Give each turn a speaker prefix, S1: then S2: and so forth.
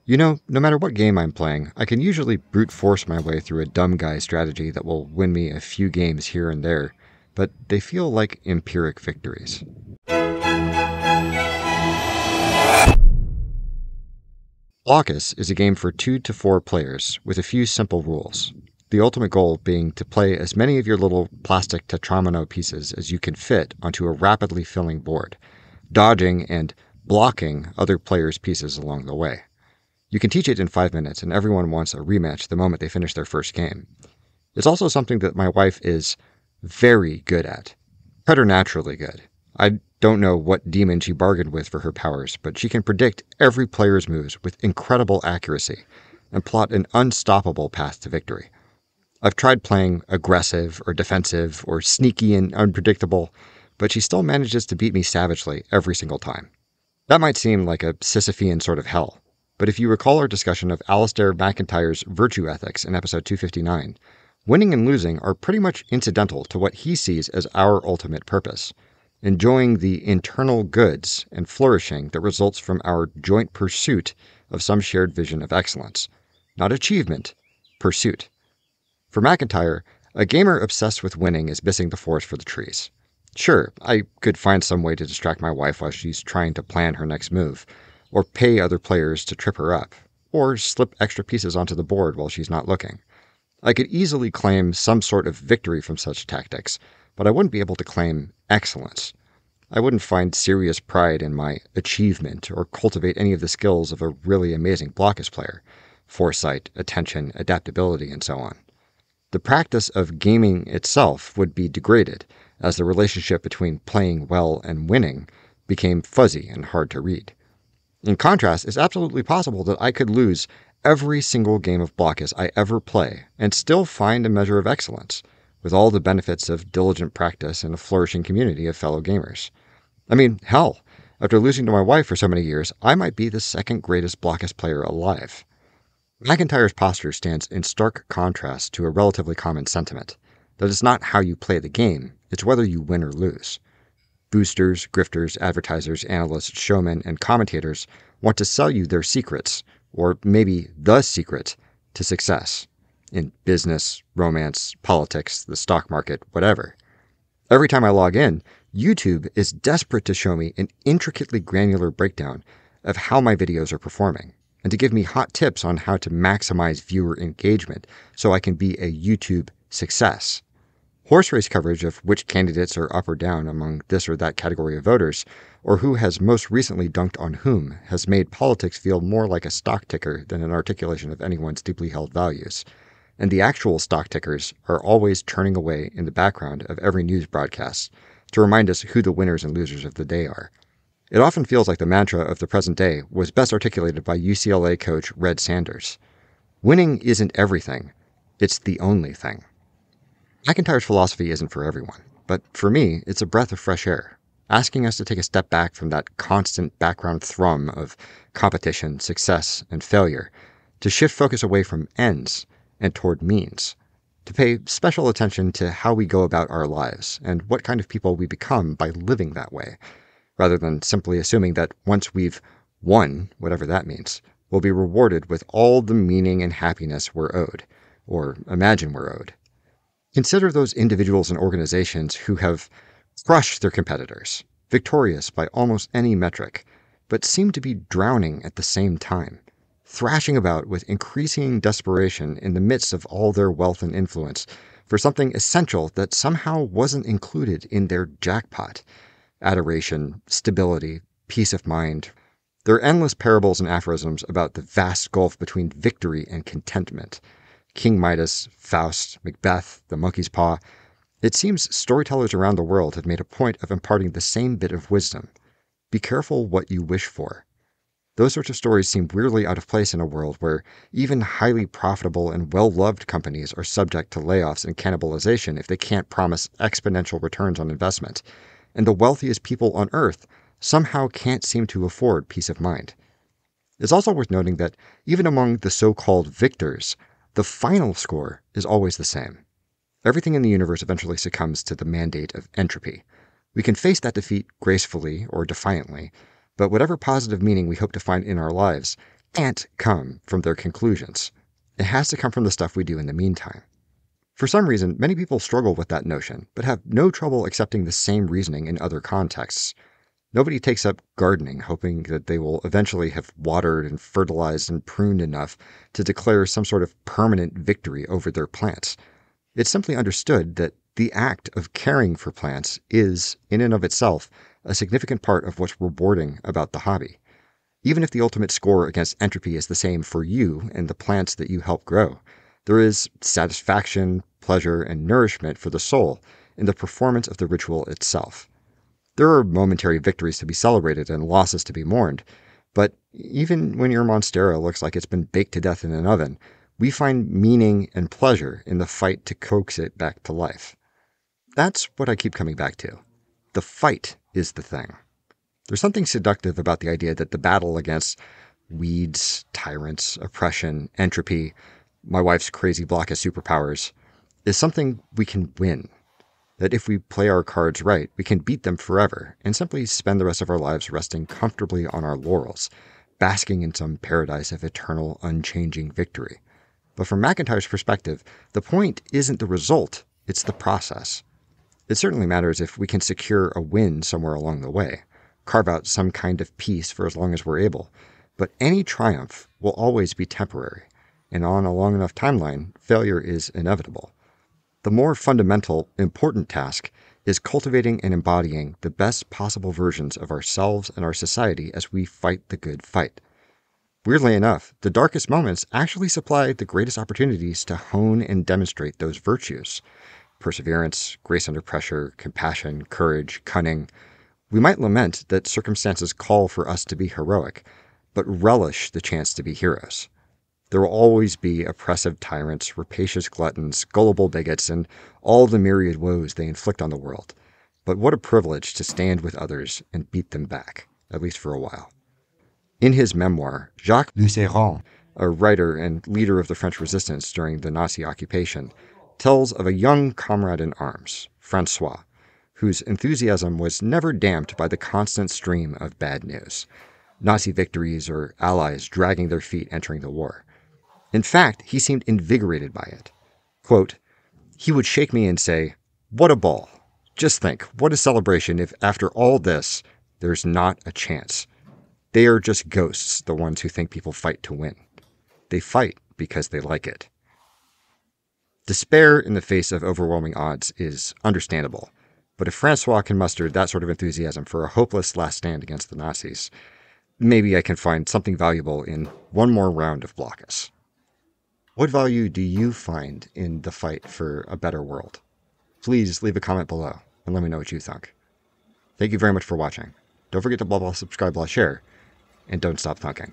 S1: No matter what game I'm playing, I can usually brute force my way through a dumb guy strategy that will win me a few games here and there, but they feel like empiric victories. Blockus is a game for 2 to 4 players with a few simple rules. The ultimate goal being to play as many of your little plastic tetramino pieces as you can fit onto a rapidly filling board, dodging and blocking other players' pieces along the way. You can teach it in 5 minutes, and everyone wants a rematch the moment they finish their first game. It's also something that my wife is very good at. Preternaturally good. I don't know what demon she bargained with for her powers, but she can predict every player's moves with incredible accuracy and plot an unstoppable path to victory. I've tried playing aggressive or defensive or sneaky and unpredictable, but she still manages to beat me savagely every single time. That might seem like a Sisyphean sort of hell, but if you recall our discussion of Alistair McIntyre's virtue ethics in episode 259, winning and losing are pretty much incidental to what he sees as our ultimate purpose, enjoying the internal goods and flourishing that results from our joint pursuit of some shared vision of excellence. Not achievement, pursuit. For McIntyre, a gamer obsessed with winning is missing the forest for the trees. Sure, I could find some way to distract my wife while she's trying to plan her next move, or pay other players to trip her up, or slip extra pieces onto the board while she's not looking. I could easily claim some sort of victory from such tactics, but I wouldn't be able to claim excellence. I wouldn't find serious pride in my achievement or cultivate any of the skills of a really amazing Blockus player: foresight, attention, adaptability, and so on. The practice of gaming itself would be degraded, as the relationship between playing well and winning became fuzzy and hard to read. In contrast, it's absolutely possible that I could lose every single game of Blockus I ever play and still find a measure of excellence, with all the benefits of diligent practice and a flourishing community of fellow gamers. I mean, hell, after losing to my wife for so many years, I might be the second greatest Blockus player alive. McIntyre's posture stands in stark contrast to a relatively common sentiment, that it's not how you play the game, it's whether you win or lose. Boosters, grifters, advertisers, analysts, showmen, and commentators want to sell you their secrets, or maybe the secret, to success. In business, romance, politics, the stock market, whatever. Every time I log in, YouTube is desperate to show me an intricately granular breakdown of how my videos are performing, and to give me hot tips on how to maximize viewer engagement so I can be a YouTube success. Horse race coverage of which candidates are up or down among this or that category of voters, or who has most recently dunked on whom, has made politics feel more like a stock ticker than an articulation of anyone's deeply held values. And the actual stock tickers are always turning away in the background of every news broadcast to remind us who the winners and losers of the day are. It often feels like the mantra of the present day was best articulated by UCLA coach Red Sanders. Winning isn't everything, it's the only thing. McIntyre's philosophy isn't for everyone, but for me, it's a breath of fresh air, asking us to take a step back from that constant background thrum of competition, success, and failure, to shift focus away from ends and toward means, to pay special attention to how we go about our lives and what kind of people we become by living that way, rather than simply assuming that once we've won, whatever that means, we'll be rewarded with all the meaning and happiness we're owed, or imagine we're owed. Consider those individuals and organizations who have crushed their competitors, victorious by almost any metric, but seem to be drowning at the same time, thrashing about with increasing desperation in the midst of all their wealth and influence for something essential that somehow wasn't included in their jackpot: adoration, stability, peace of mind. There are endless parables and aphorisms about the vast gulf between victory and contentment. King Midas, Faust, Macbeth, the monkey's paw. It seems storytellers around the world have made a point of imparting the same bit of wisdom. Be careful what you wish for. Those sorts of stories seem weirdly out of place in a world where even highly profitable and well-loved companies are subject to layoffs and cannibalization if they can't promise exponential returns on investment, and the wealthiest people on Earth somehow can't seem to afford peace of mind. It's also worth noting that even among the so-called victors, the final score is always the same. Everything in the universe eventually succumbs to the mandate of entropy. We can face that defeat gracefully or defiantly, but whatever positive meaning we hope to find in our lives can't come from their conclusions. It has to come from the stuff we do in the meantime. For some reason, many people struggle with that notion, but have no trouble accepting the same reasoning in other contexts. Nobody takes up gardening hoping that they will eventually have watered and fertilized and pruned enough to declare some sort of permanent victory over their plants. It's simply understood that the act of caring for plants is, in and of itself, a significant part of what's rewarding about the hobby. Even if the ultimate score against entropy is the same for you and the plants that you help grow, there is satisfaction, pleasure, and nourishment for the soul in the performance of the ritual itself. There are momentary victories to be celebrated and losses to be mourned, but even when your monstera looks like it's been baked to death in an oven, we find meaning and pleasure in the fight to coax it back to life. That's what I keep coming back to. The fight is the thing. There's something seductive about the idea that the battle against weeds, tyrants, oppression, entropy, my wife's crazy block of superpowers, is something we can win. That if we play our cards right, we can beat them forever and simply spend the rest of our lives resting comfortably on our laurels, basking in some paradise of eternal, unchanging victory. But from McIntyre's perspective, the point isn't the result, it's the process. It certainly matters if we can secure a win somewhere along the way, carve out some kind of peace for as long as we're able, but any triumph will always be temporary, and on a long enough timeline, failure is inevitable. The more fundamental, important task is cultivating and embodying the best possible versions of ourselves and our society as we fight the good fight. Weirdly enough, the darkest moments actually supply the greatest opportunities to hone and demonstrate those virtues. Perseverance, grace under pressure, compassion, courage, cunning. We might lament that circumstances call for us to be heroic, but relish the chance to be heroes. There will always be oppressive tyrants, rapacious gluttons, gullible bigots, and all the myriad woes they inflict on the world. But what a privilege to stand with others and beat them back, at least for a while. In his memoir, Jacques Lusseyran, a writer and leader of the French resistance during the Nazi occupation, tells of a young comrade in arms, Francois, whose enthusiasm was never damped by the constant stream of bad news. Nazi victories or allies dragging their feet entering the war. In fact, he seemed invigorated by it. Quote, "He would shake me and say, 'What a ball. Just think, what a celebration if after all this, there's not a chance. They are just ghosts, the ones who think people fight to win. They fight because they like it.'" Despair in the face of overwhelming odds is understandable, but if Francois can muster that sort of enthusiasm for a hopeless last stand against the Nazis, maybe I can find something valuable in one more round of Blockus. What value do you find in the fight for a better world? Please leave a comment below and let me know what you think. Thank you very much for watching. Don't forget to blah blah subscribe, blah share, and don't stop thunking.